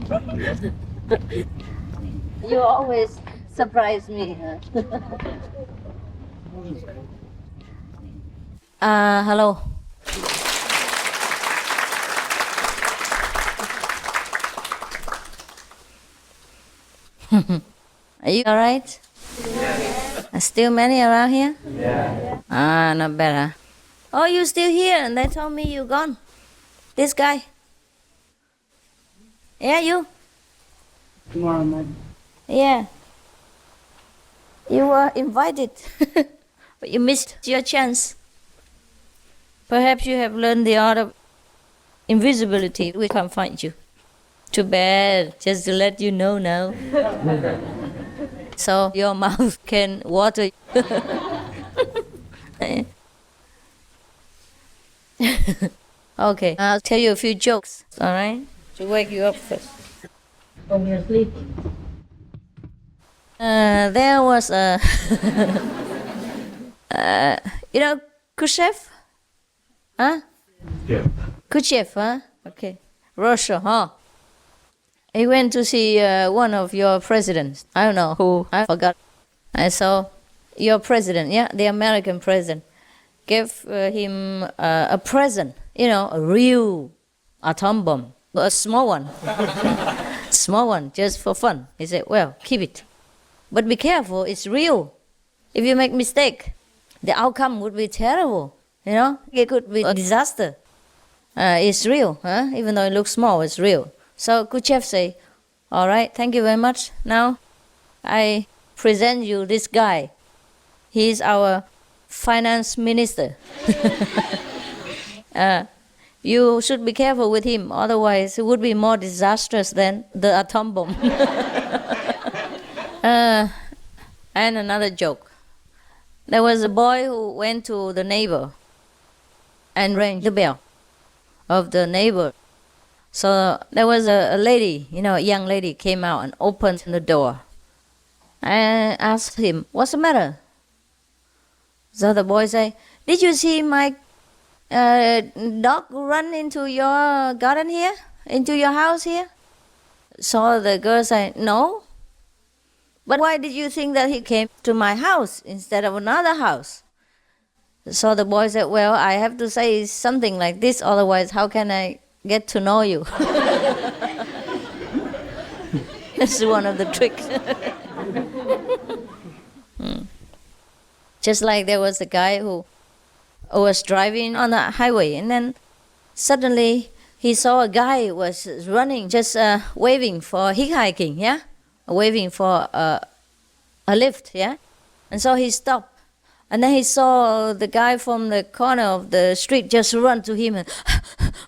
You always surprise me. Hello. Are you all right? Are still many around here? Yeah. Not bad, huh? Oh, you still here? And they told me you gone. This guy. Yeah, you. Tomorrow night. Yeah. You were invited, but you missed your chance. Perhaps you have learned the art of invisibility. We can't find you. Too bad, just to let you know now. So your mouth can water. Okay, I'll tell you a few jokes, all right? To wake you up first. From your sleep. There was a, you know, Khrushchev? Huh? Yeah. Khrushchev, huh? Okay. Russia, huh? He went to see one of your presidents. I don't know who, I forgot. I saw your president, yeah, the American president, gave him a present, you know, a real atom bomb, a small one. Small one, just for fun. He said, well, keep it. But be careful, it's real. If you make mistake, the outcome would be terrible. You know, it could be a disaster. It's real, huh? Even though it looks small, it's real. So Khrushchev say, all right, thank you very much. Now I present you this guy. He's our finance minister. You should be careful with him, otherwise it would be more disastrous than the atom bomb. And another joke. There was a boy who went to the neighbor and rang the bell of the neighbor. So there was a lady, you know, a young lady came out and opened the door and asked him, what's the matter? So the boy said, did you see my dog run into your garden here, into your house here? So the girl said, no. But why did you think that he came to my house instead of another house? So the boy said, well, I have to say something like this, otherwise how can I get to know you? This is one of the tricks. Just like there was a guy who was driving on the highway, and then suddenly he saw a guy who was running, just waving for hitchhiking, yeah? Waving for a lift, yeah? And so he stopped. And then he saw the guy from the corner of the street just run to him and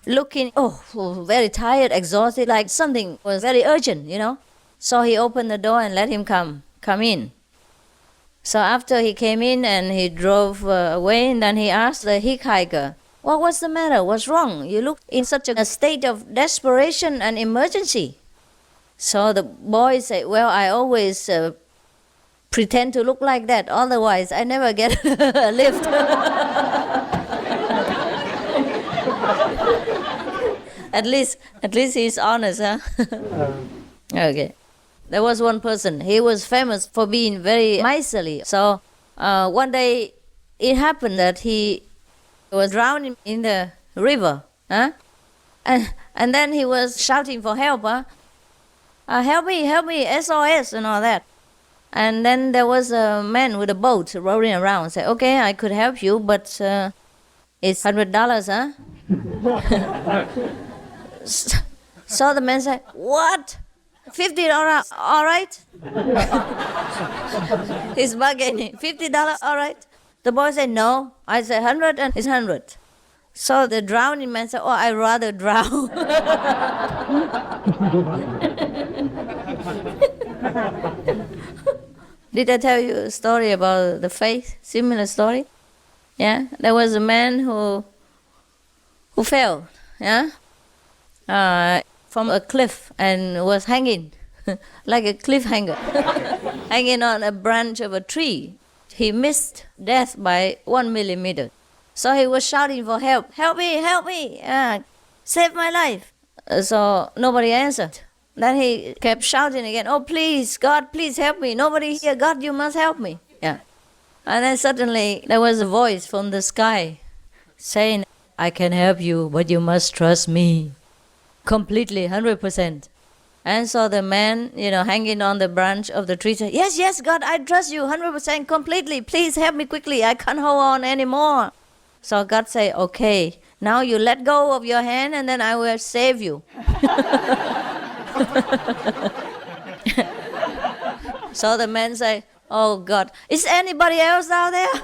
looking, very tired, exhausted, like something was very urgent, you know? So he opened the door and let him come in. So after he came in and he drove away, and then he asked the hitchhiker, well, what's the matter? What's wrong? You look in such a state of desperation and emergency. So the boy said, well, I always pretend to look like that, otherwise I never get a lift. At least he's honest, huh? Okay. There was one person, he was famous for being very miserly. So one day it happened that he was drowning in the river, huh? And then he was shouting for help, huh? Help me, SOS and all that. And then there was a man with a boat rolling around and said, okay, I could help you, but it's $100, huh? So the man said, what? $50, all right? He's bargaining, $50, all right? The boy said, no. I said, 100 and it's 100. So the drowning man said, I'd rather drown. Did I tell you a story about the faith? Similar story? Yeah? There was a man who fell, yeah? From a cliff and was hanging, like a cliffhanger, hanging on a branch of a tree. He missed death by 1 millimeter. So he was shouting for help. Help me, save my life. So nobody answered. Then he kept shouting again, "Oh, please, God, please help me. Nobody here. God, you must help me." Yeah. And then suddenly there was a voice from the sky saying, "I can help you, but you must trust me completely, 100%. And so the man, hanging on the branch of the tree said, "Yes, yes, God, I trust you 100% completely. Please help me quickly. I can't hold on anymore." So God said, "Okay, now you let go of your hand and then I will save you." So the man said, "Oh God, is anybody else out there?"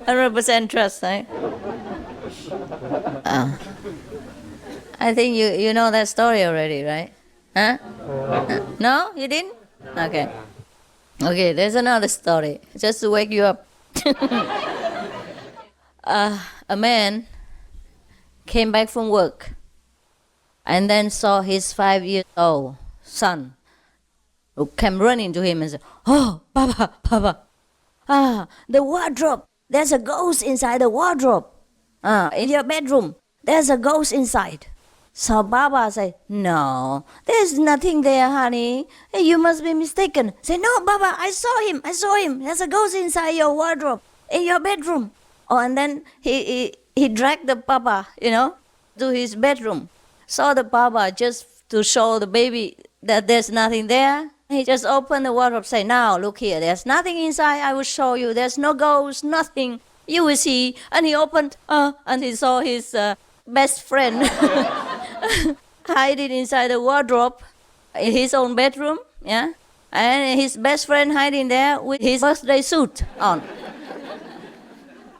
100% trust, right? I think you know that story already, right? Huh? No, you didn't? Okay. Okay, there's another story, just to wake you up. A man came back from work and then saw his 5-year-old son who came running to him and said, "Oh, Papa, Papa, the wardrobe, there's a ghost inside the wardrobe. In your bedroom, there's a ghost inside." So Baba said, "No, there's nothing there, honey. Hey, you must be mistaken." Say, "No, Baba, I saw him. There's a ghost inside your wardrobe, in your bedroom." Oh, and then he dragged the Papa, to his bedroom. So the Papa, just to show the baby that there's nothing there, he just opened the wardrobe, say, "Now, look here, there's nothing inside. I will show you. There's no ghost, nothing. You will see." And he opened, and he saw his best friend hiding inside the wardrobe in his own bedroom, yeah, and his best friend hiding there with his birthday suit on.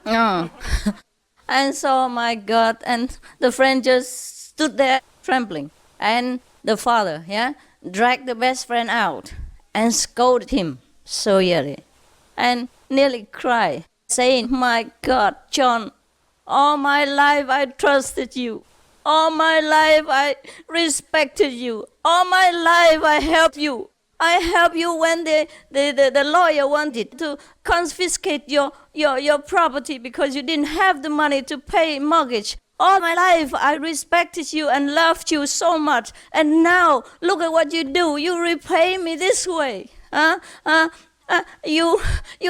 Oh. And so, my God, and the friend just stood there trembling, and the father, dragged the best friend out and scolded him severely, and nearly cried, saying, "My God, John, all my life I trusted you. All my life I respected you. All my life I helped you. I helped you when the lawyer wanted to confiscate your property because you didn't have the money to pay mortgage. All my life I respected you and loved you so much. And now look at what you do. You repay me this way. You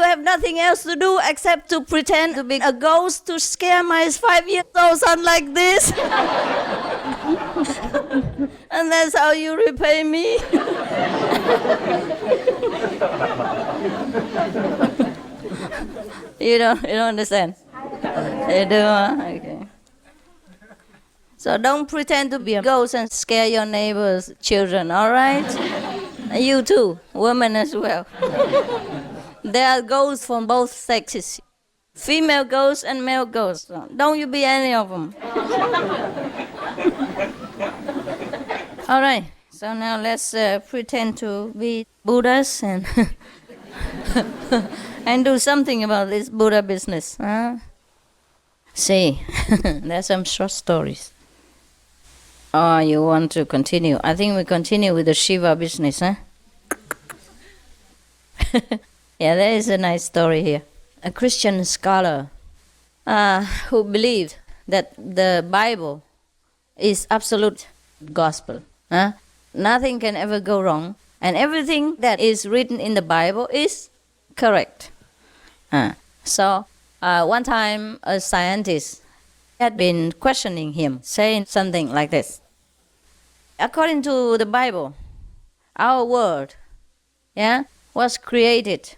have nothing else to do except to pretend to be a ghost to scare my 5-year-old son like this." "And that's how you repay me?" You don't understand? You do, huh? Okay. So don't pretend to be a ghost and scare your neighbor's children, all right? You too, women as well. There are ghosts from both sexes. Female ghosts and male ghosts. Don't you be any of them. All right, so now let's pretend to be Buddhas and and do something about this Buddha business. See, there's some short stories. Oh, you want to continue? I think we continue with the Shiva business, huh? Yeah, there is a nice story here. A Christian scholar who believed that the Bible is absolute gospel. Nothing can ever go wrong, and everything that is written in the Bible is correct. So one time a scientist had been questioning him, saying something like this: "According to the Bible, our world, was created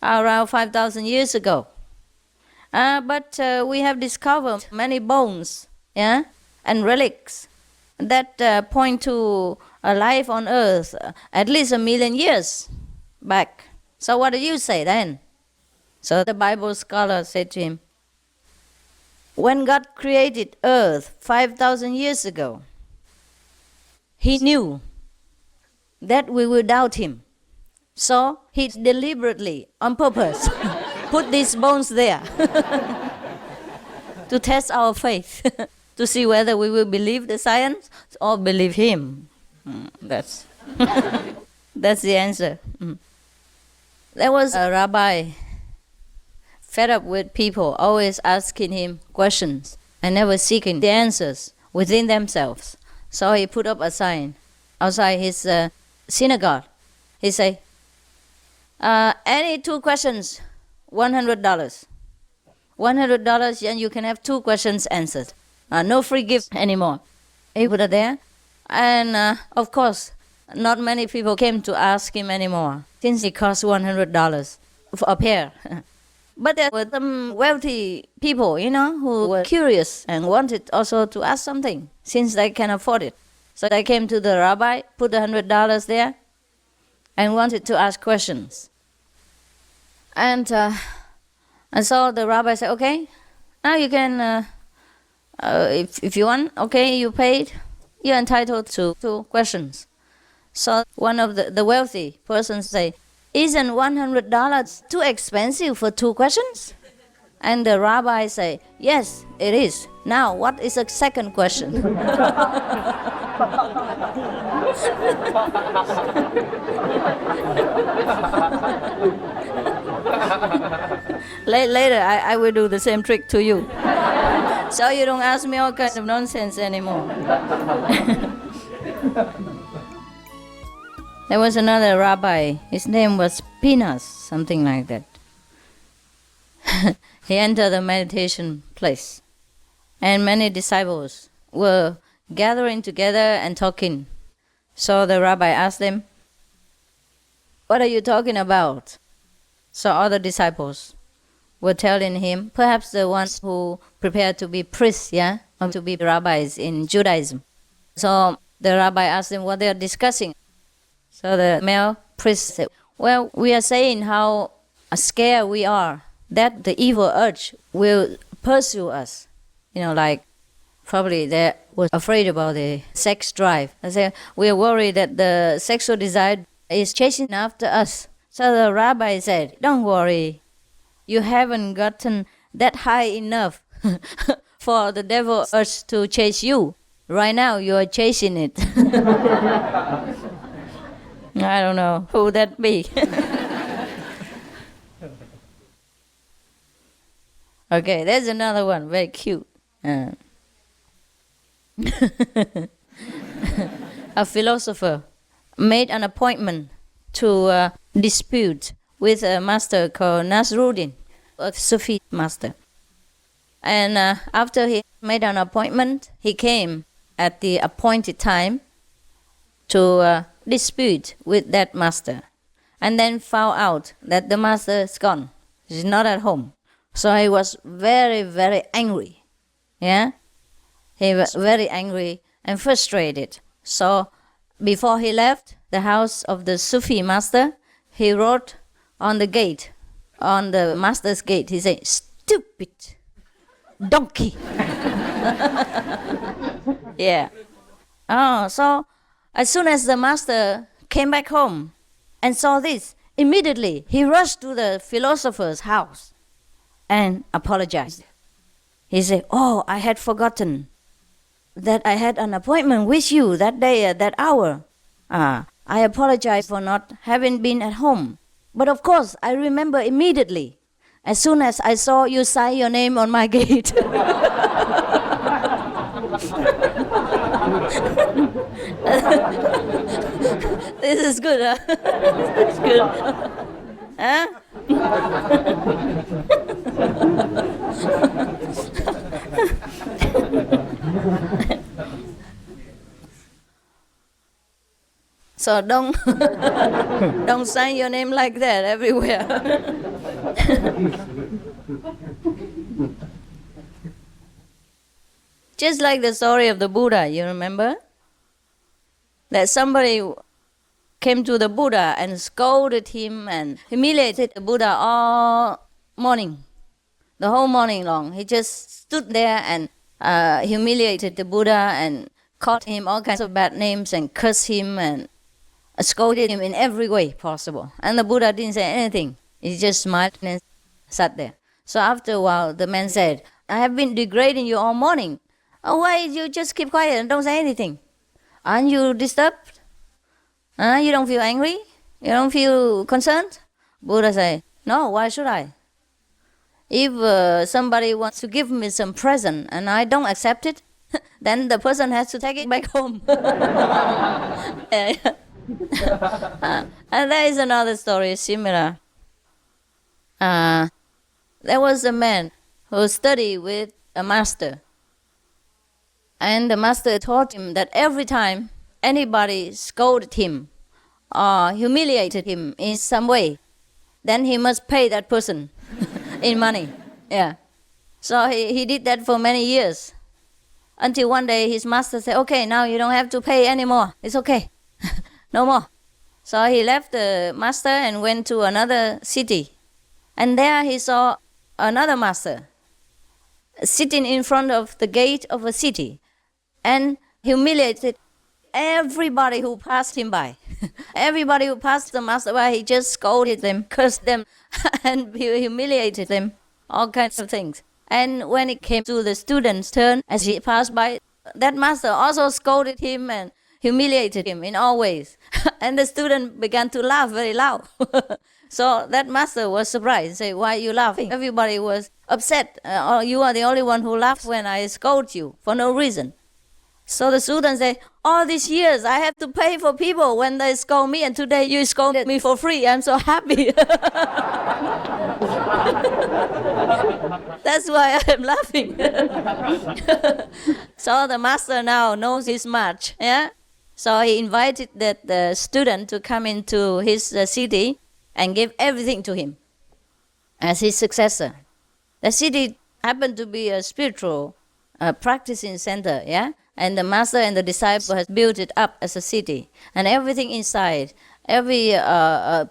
around 5,000 years ago. But we have discovered many bones, and relics that point to a life on Earth at least 1,000,000 years back. So what do you say then?" So the Bible scholar said to him, "When God created Earth 5,000 years ago, He knew that we would doubt Him. So He deliberately, on purpose, put these bones there to test our faith, to see whether we will believe the science or believe Him." That's that's the answer. There was a rabbi fed up with people always asking him questions and never seeking the answers within themselves. So he put up a sign outside his synagogue. He said, any 2 questions, $100. $100 and you can have 2 questions answered. No free gift anymore. He put it there. And of course, not many people came to ask him anymore, since it cost $100 for a pair. But there were some wealthy people, who were curious and wanted also to ask something, since they can afford it. So they came to the rabbi, put $100 there, and wanted to ask questions. And so the rabbi said, okay, now you can, if you want, okay, you paid, you're entitled to 2 questions. So one of the wealthy persons say, isn't $100 too expensive for 2 questions? And the rabbi say, yes, it is. Now, what is the second question? Later, I will do the same trick to you. So you don't ask me all kinds of nonsense anymore. There was another rabbi, his name was Pinas, something like that. He entered the meditation place, and many disciples were gathering together and talking. So the rabbi asked them, what are you talking about? So all the disciples were telling him, perhaps the ones who prepared to be priests, or to be rabbis in Judaism. So the rabbi asked them what they are discussing. So the male priest said, well, we are saying how scared we are that the evil urge will pursue us. Like probably they were afraid about the sex drive. They say, we are worried that the sexual desire is chasing after us. So the rabbi said, don't worry, you haven't gotten that high enough for the devil urge to chase you. Right now you are chasing it. I don't know who that be. Okay, there's another one, very cute. A philosopher made an appointment to dispute with a master called Nasruddin, a Sufi master. And after he made an appointment, he came at the appointed time to dispute with that master, and then found out that the master is gone. He's not at home. So he was very, very angry. He was very angry and frustrated. So before he left the house of the Sufi master, he wrote on the gate, on the master's gate, he said, stupid donkey. So as soon as the master came back home and saw this, immediately he rushed to the philosopher's house and apologized. He said, oh, I had forgotten that I had an appointment with you that day at that hour. I apologize for not having been at home. But of course, I remember immediately, as soon as I saw you sign your name on my gate. This is good, huh? It's good. Huh? So don't sign your name like that everywhere. Just like the story of the Buddha, you remember? That somebody came to the Buddha and scolded him and humiliated the Buddha all morning, the whole morning long. He just stood there and humiliated the Buddha and called him all kinds of bad names and cursed him and scolded him in every way possible. And the Buddha didn't say anything. He just smiled and sat there. So after a while, the man said, I have been degrading you all morning. Oh, why you just keep quiet and don't say anything? Aren't you disturbed? You don't feel angry? You don't feel concerned? Buddha said, no, why should I? If somebody wants to give me some present and I don't accept it, then the person has to take it back home. And there is another story similar. There was a man who studied with a master. And the master taught him that every time anybody scolded him or humiliated him in some way, then he must pay that person in money. Yeah. So he did that for many years. Until one day his master said, okay, now you don't have to pay anymore. It's okay. No more. So he left the master and went to another city. And there he saw another master sitting in front of the gate of a city and humiliated everybody who passed him by. Everybody who passed the master by, he just scolded them, cursed them, and humiliated them, all kinds of things. And when it came to the student's turn, as he passed by, that master also scolded him and humiliated him in all ways. And the student began to laugh very loud. So that master was surprised, say, why are you laughing? Everybody was upset. Or you are the only one who laughs when I scold you for no reason. So the student said, all these years I have to pay for people when they scold me, and today you scolded me for free. I'm so happy. That's why I'm laughing. So the master now knows his match. Yeah? So he invited the student to come into his city and give everything to him as his successor. The city happened to be a spiritual practicing center, yeah? And the master and the disciple has built it up as a city. And everything inside, every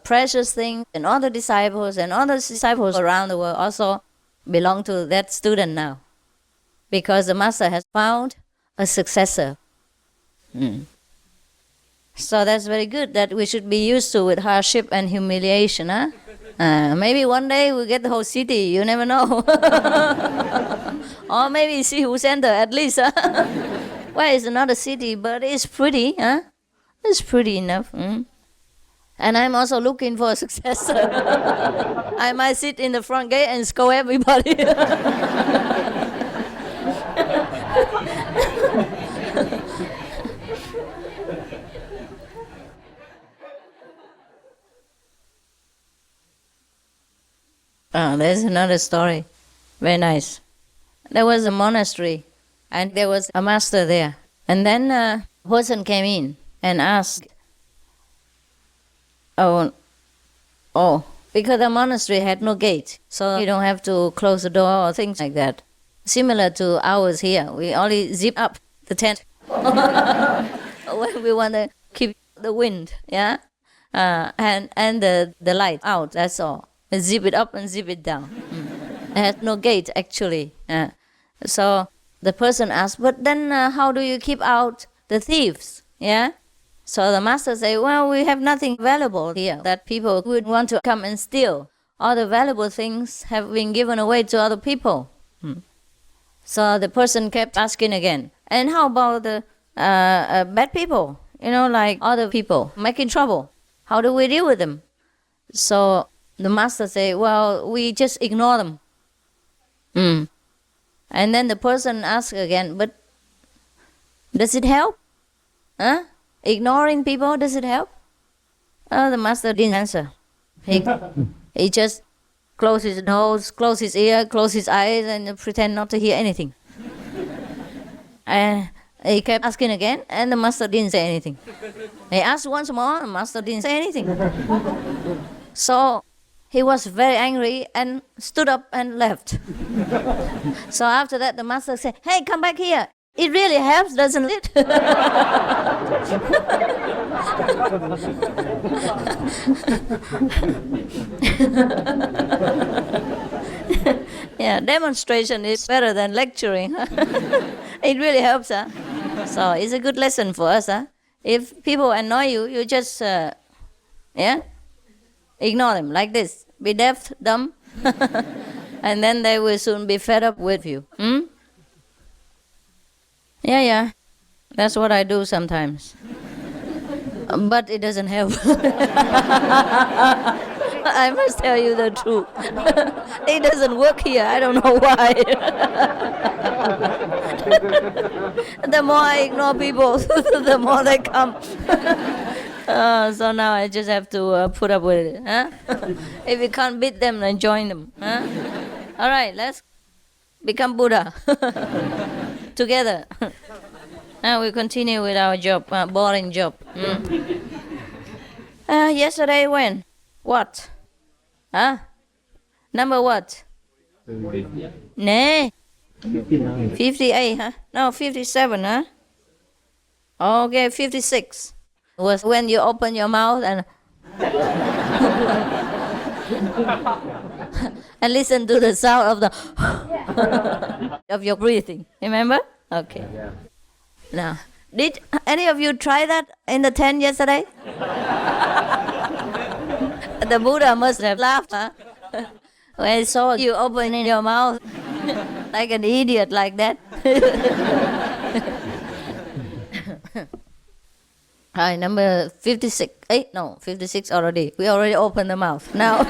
precious thing, and all the disciples around the world also belong to that student now. Because the master has found a successor. So that's very good that we should be used to with hardship and humiliation. Huh? Maybe one day we'll get the whole city, you never know. Or maybe Shihu Center at least. Huh? Well, it's another city, but it's pretty. Huh? It's pretty enough. And I'm also looking for a successor. I might sit in the front gate and scold everybody. There's another story. Very nice. There was a monastery, and there was a master there. And then a person came in and asked, because the monastery had no gate, so you don't have to close the door or things like that. Similar to ours here, we only zip up the tent when we want to keep the wind, yeah, and the light out. That's all. And zip it up and zip it down. It has no gate actually. So the person asked, but then how do you keep out the thieves? Yeah. So the master said, well, we have nothing valuable here that people would want to come and steal. All the valuable things have been given away to other people. So the person kept asking again, and how about the bad people? You know, like other people making trouble. How do we deal with them? So the master said, well, we just ignore them. And then the person asked again, but does it help? Huh? Ignoring people, does it help? The master didn't answer. He just closed his nose, closed his ear, closed his eyes, and pretend not to hear anything. And he kept asking again, and the master didn't say anything. He asked once more, the master didn't say anything. So he was very angry and stood up and left. So after that, the master said, hey, come back here. It really helps, doesn't it? Yeah, demonstration is better than lecturing. It really helps. So it's a good lesson for us. If people annoy you, you just ignore them like this. Be deaf, dumb, and then they will soon be fed up with you. Yeah. That's what I do sometimes. But it doesn't help. I must tell you the truth. It doesn't work here. I don't know why. The more I ignore people, the more they come. So now I just have to put up with it. Huh? If you can't beat them, then join them. Huh? All right, let's become Buddha together. Now we continue with our job, boring job. Yesterday when? What? Huh? Number what? Nah. 58, huh? No, 57, huh? Okay, 56. Was when you open your mouth and and listen to the sound of the of your breathing. Remember? Okay. Now, did any of you try that in the tent yesterday? The Buddha must have laughed, huh? When he saw you opening your mouth like an idiot like that. Hi, number 56. 56 already. We already opened the mouth. Now,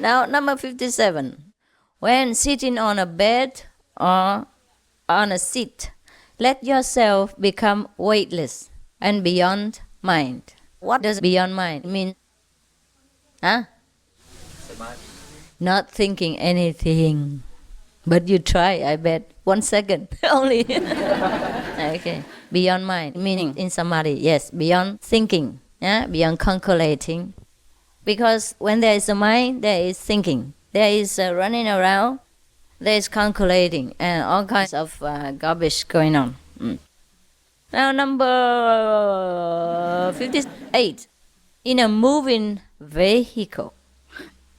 now number 57. When sitting on a bed or on a seat, let yourself become weightless and beyond mind. What does beyond mind mean? Huh? Not thinking anything. But you try, I bet. 1 second only. Okay. Beyond mind, meaning in samadhi, yes, beyond thinking, yeah? Beyond calculating. Because when there is a mind, there is thinking. There is running around, there is calculating, and all kinds of garbage going on. Now number 58. In a moving vehicle.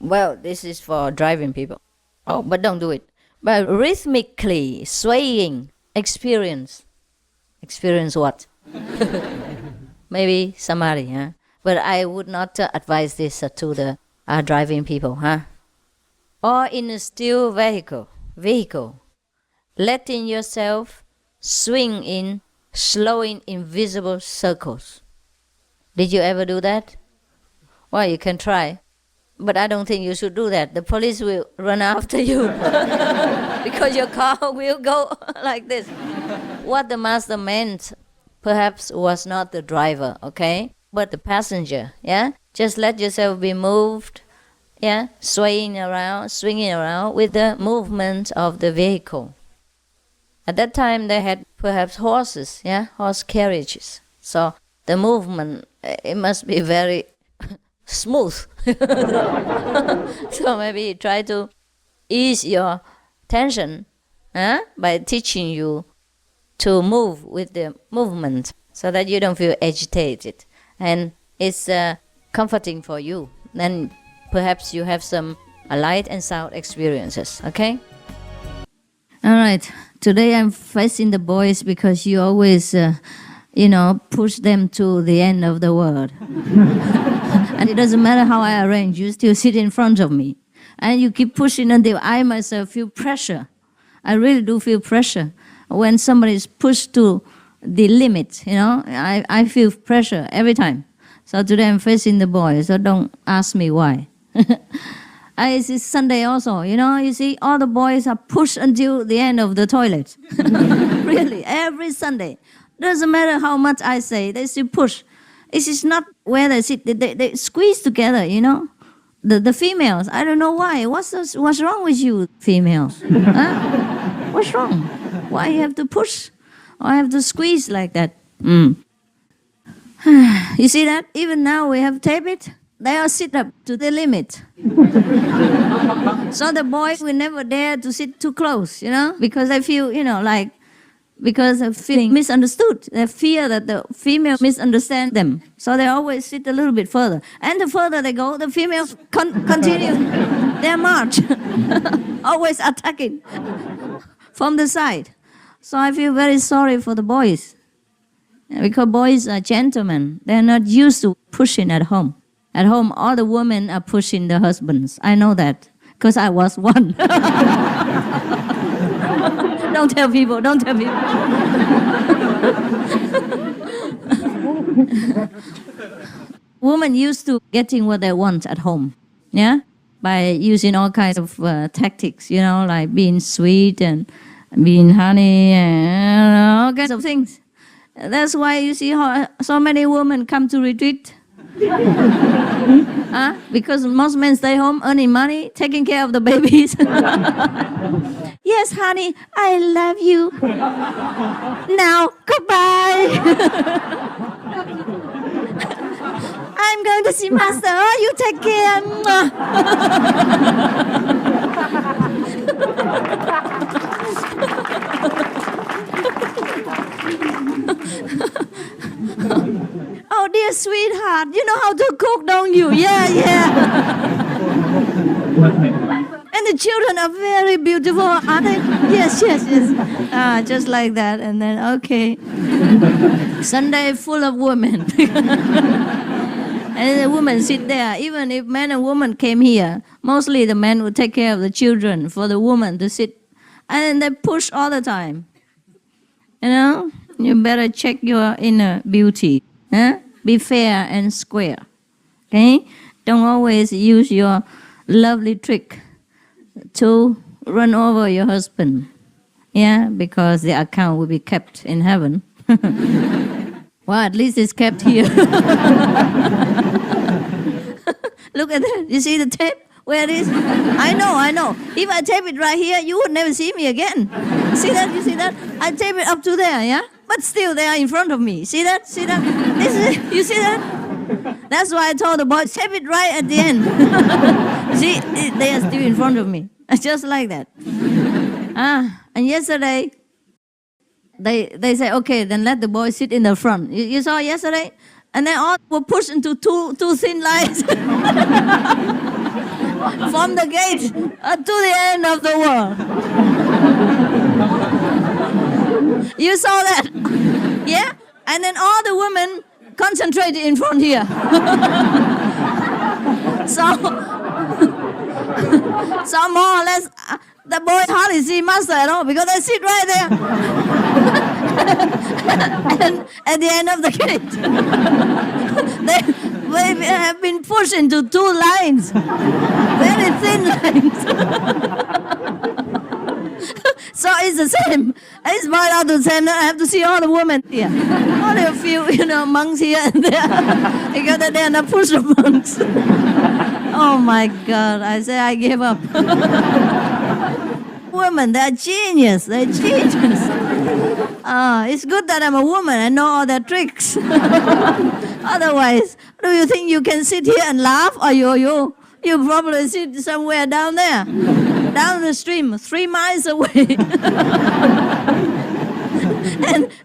Well, this is for driving people. Oh, but don't do it. But rhythmically swaying, experience. Experience what? Maybe samadhi, huh? But I would not advise this to the driving people, huh? Or in a still vehicle, letting yourself swing in, slowing invisible circles. Did you ever do that? Well, you can try. But I don't think you should do that. The police will run after you because your car will go like this. What the master meant perhaps was not the driver, okay? But the passenger, yeah? Just let yourself be moved, yeah? Swinging around with the movement of the vehicle. At that time they had perhaps horses, yeah? Horse carriages. So the movement, it must be very smooth. So maybe try to ease your tension by teaching you to move with the movement so that you don't feel agitated. And it's comforting for you. Then perhaps you have some light and sound experiences, okay? All right. Today I'm facing the boys because you always, push them to the end of the world. And it doesn't matter how I arrange, you still sit in front of me. And you keep pushing until I myself feel pressure. I really do feel pressure. When somebody is pushed to the limit, I feel pressure every time. So today I'm facing the boys, so don't ask me why. It's Sunday also, you see, all the boys are pushed until the end of the toilet. Really, every Sunday. Doesn't matter how much I say, they still push. It is not where they sit, they squeeze together, The females, I don't know why. What's wrong with you, females? Huh? What's wrong? Why you have to push? Or have to squeeze like that? You see that? Even now we have tape it. They all sit up to the limit. So the boys will never dare to sit too close, because they feel, because of feeling misunderstood. They fear that the female misunderstand them. So they always sit a little bit further. And the further they go, the females continue their march. Always attacking from the side. So I feel very sorry for the boys. Because boys are gentlemen. They're not used to pushing at home. At home, all the women are pushing their husbands. I know that, because I was one. Don't tell people. Women used to getting what they want at home, yeah, by using all kinds of tactics, like being sweet and being honey and all kinds of things. That's why you see how so many women come to retreat. Because most men stay home earning money, taking care of the babies. Yes, honey, I love you. Now, goodbye. I'm going to see Master. You take care. Oh, dear sweetheart, you know how to cook, don't you? Yeah. And the children are very beautiful, aren't they? Yes. Just like that. And then, okay. Sunday full of women. And the women sit there. Even if man and woman came here, mostly the men would take care of the children for the woman to sit. And they push all the time. You better check your inner beauty. Be fair and square. Okay? Don't always use your lovely trick to run over your husband. Yeah, because the account will be kept in heaven. Well, at least it's kept here. Look at that. You see the tape? Where it is? I know. If I tape it right here, you would never see me again. See that? You see that? I tape it up to there, yeah? But still, they are in front of me. See that? You see that? That's why I told the boys, tape it right at the end. See, they are still in front of me. Just like that. And yesterday, they say, okay, then let the boys sit in the front. You saw yesterday? And then all were pushed into two thin lines. From the gate to the end of the world. You saw that? Yeah? And then all the women concentrated in front here. So more or less, the boys hardly see Master at all because they sit right there. And at the end of the gate, they have been pushed into two lines, very thin lines. So it's the same. It's my out to send. I have to see all the women here. Only a few, monks here and there. Because they are not pushed monks. Oh my God! I say I gave up. Women, they're genius. They're genius. It's good that I'm a woman and know all their tricks. Otherwise, do you think you can sit here and laugh? Or you probably sit somewhere down there, down the stream, 3 miles away,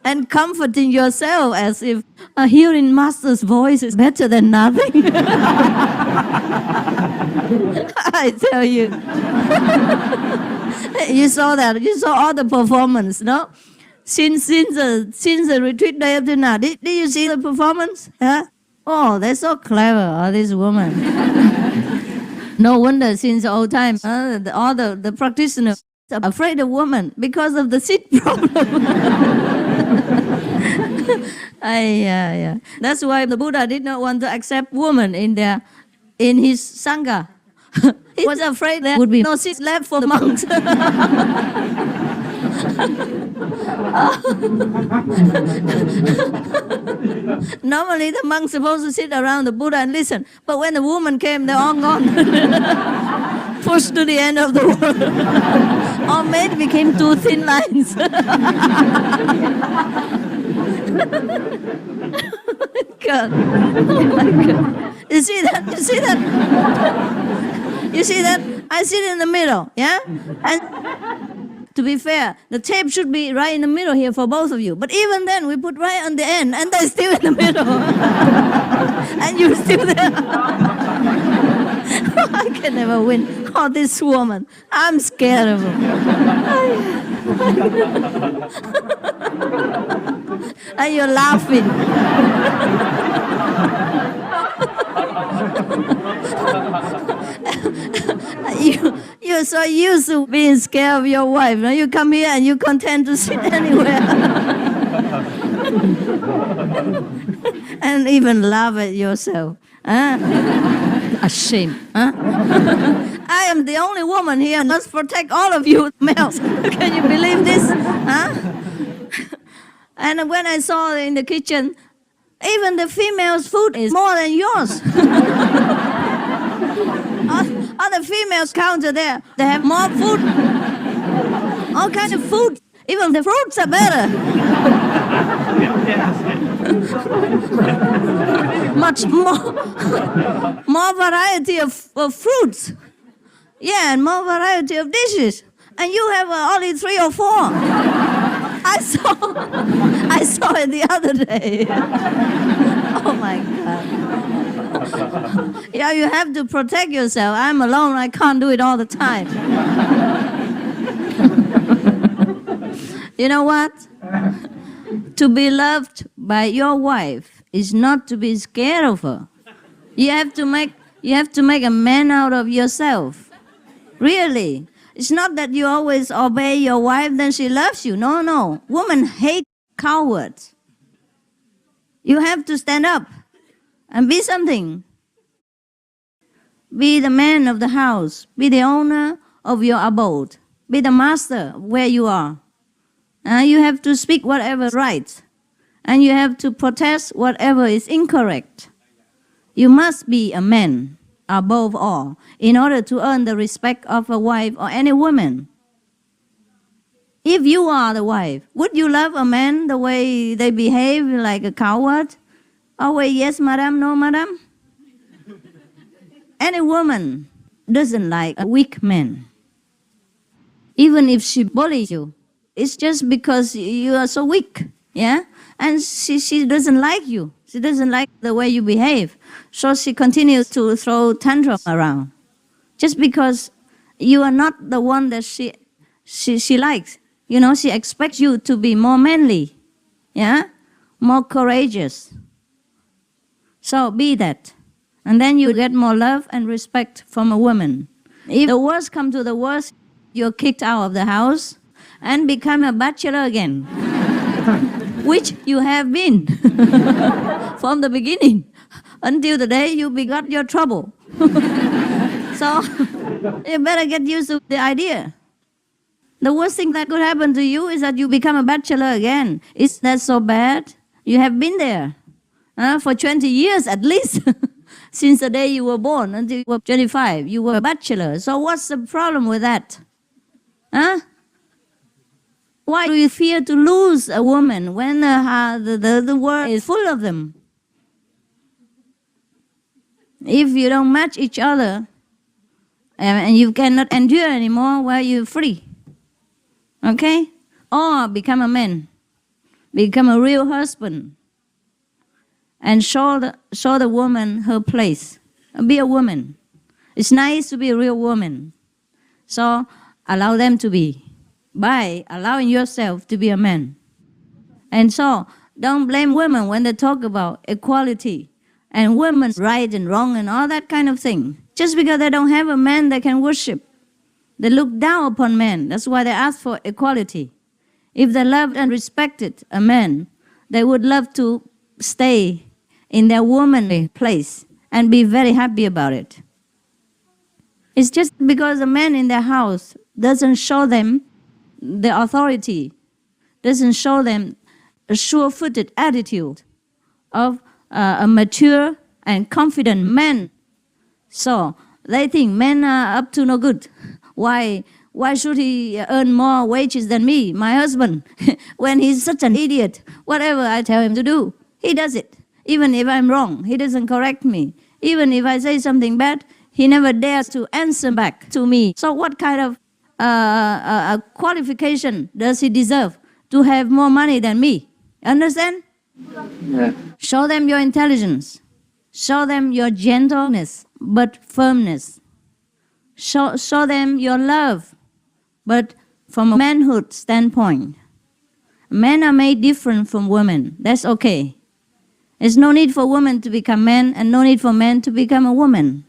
and comforting yourself as if hearing Master's voice is better than nothing. I tell you. You saw that. You saw all the performance, no? Since the retreat day up to now, did you see the performance? Yeah? Oh, they're so clever, all these women. No wonder since old times, all the practitioners are afraid of women because of the seat problem. Yeah. That's why the Buddha did not want to accept women in his Sangha. He was afraid there would be no seats left for the monks. Normally the monks supposed to sit around the Buddha and listen, but when the woman came, they're all gone. Pushed to the end of the world. All men became 2 thin lines. God. Oh my God. You see that? You see that? I sit in the middle, yeah? And to be fair, the tape should be right in the middle here for both of you. But even then, we put right on the end, and they're still in the middle. And you're still there. I can never win. Oh, this woman. I'm scared of her. And you're laughing. You're so used to being scared of your wife. Now you come here and you content to sit anywhere. And even laugh at yourself. Ashamed. I am the only woman here. Must protect all of you males. Can you believe this? And when I saw in the kitchen, even the females' food is more than yours. Other females counter there, they have more food. All kinds of food. Even the fruits are better. Much more variety of fruits. Yeah, and more variety of dishes. And you have only 3 or 4. I saw it the other day. Oh my God. Yeah, you have to protect yourself. I'm alone, I can't do it all the time. You know what? To be loved by your wife is not to be scared of her. You have to make a man out of yourself. Really. It's not that you always obey your wife, then she loves you. No. Women hate cowards. You have to stand up and be something. Be the man of the house. Be the owner of your abode. Be the master where you are. You have to speak whatever is right. And you have to protest whatever is incorrect. You must be a man above all in order to earn the respect of a wife or any woman. If you are the wife, would you love a man the way they behave like a coward? Always yes, madam, no, madam? Any woman doesn't like a weak man. Even if she bullies you, it's just because you are so weak, yeah? And she doesn't like you. She doesn't like the way you behave. So she continues to throw tantrums around. Just because you are not the one that she likes. You know, she expects you to be more manly, yeah? More courageous. So be that. And then you get more love and respect from a woman. If the worst comes to the worst, you're kicked out of the house and become a bachelor again. Which you have been from the beginning until the day you begot your trouble. So you better get used to the idea. The worst thing that could happen to you is that you become a bachelor again. Is that so bad? You have been there for 20 years at least. Since the day you were born until you were 25, you were a bachelor. So what's the problem with that? Why do you fear to lose a woman when the world is full of them? If you don't match each other and you cannot endure anymore, well, you're free. Okay? Or become a man. Become a real husband. And show the woman her place. Be a woman. It's nice to be a real woman. So allow them to be by allowing yourself to be a man. And so don't blame women when they talk about equality and women's right and wrong and all that kind of thing. Just because they don't have a man they can worship. They look down upon men. That's why they ask for equality. If they loved and respected a man, they would love to stay in their womanly place and be very happy about it. It's just because a man in their house doesn't show them the authority, doesn't show them a sure-footed attitude of a mature and confident man. So they think men are up to no good. Why should he earn more wages than me, my husband, when he's such an idiot? Whatever I tell him to do, he does it. Even if I'm wrong, he doesn't correct me. Even if I say something bad, he never dares to answer back to me. So what kind of qualification does he deserve to have more money than me? Understand? Yeah. Show them your intelligence. Show them your gentleness, but firmness. Show them your love, but from a manhood standpoint. Men are made different from women. That's okay. There's no need for women to become men and no need for men to become a woman.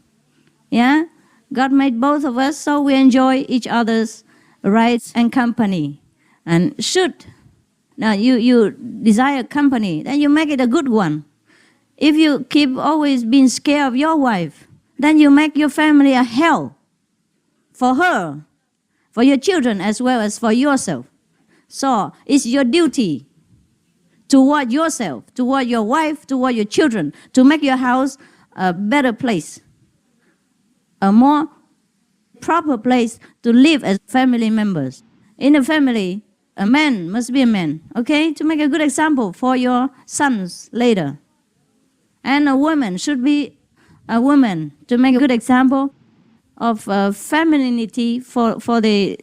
Yeah? God made both of us so we enjoy each other's rights and company. And should now you desire company, then you make it a good one. If you keep always being scared of your wife, then you make your family a hell for her, for your children, as well as for yourself. So it's your duty toward yourself, toward your wife, toward your children, to make your house a better place, a more proper place to live as family members. In a family, a man must be a man, okay, to make a good example for your sons later. And a woman should be a woman to make a good example of femininity for the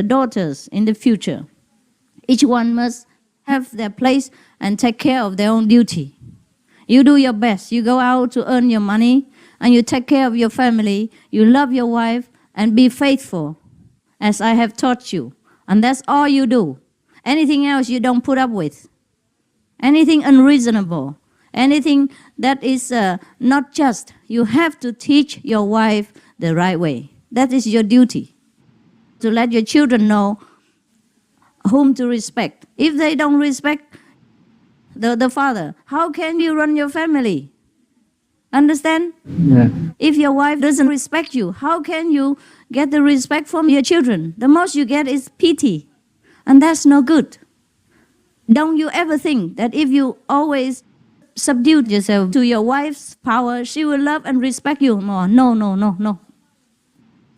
daughters in the future. Each one must have their place and take care of their own duty. You do your best. You go out to earn your money and you take care of your family. You love your wife and be faithful as I have taught you. And that's all you do. Anything else you don't put up with. Anything unreasonable. Anything that is not just. You have to teach your wife the right way. That is your duty. To let your children know whom to respect. If they don't respect the father, how can you run your family? Understand? Yeah. If your wife doesn't respect you, how can you get the respect from your children? The most you get is pity. And that's no good. Don't you ever think that if you always subdue yourself to your wife's power, she will love and respect you more? No.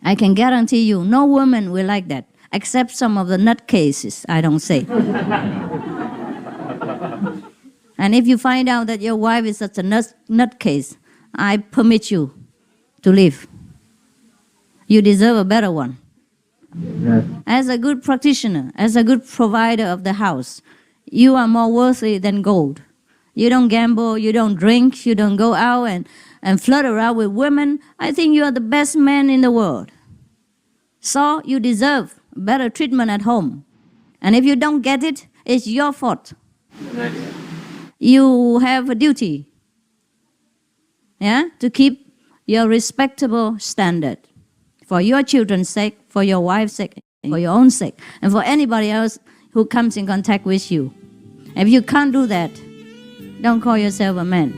I can guarantee you, no woman will like that, except some of the nutcases, I don't say. And if you find out that your wife is such a nutcase, I permit you to leave. You deserve a better one. Yes. As a good practitioner, as a good provider of the house, you are more worthy than gold. You don't gamble, you don't drink, you don't go out and flirt around with women. I think you are the best man in the world. So you deserve better treatment at home. And if you don't get it, it's your fault. Yes. You have a duty, to keep your respectable standard for your children's sake, for your wife's sake, for your own sake, and for anybody else who comes in contact with you. If you can't do that, don't call yourself a man.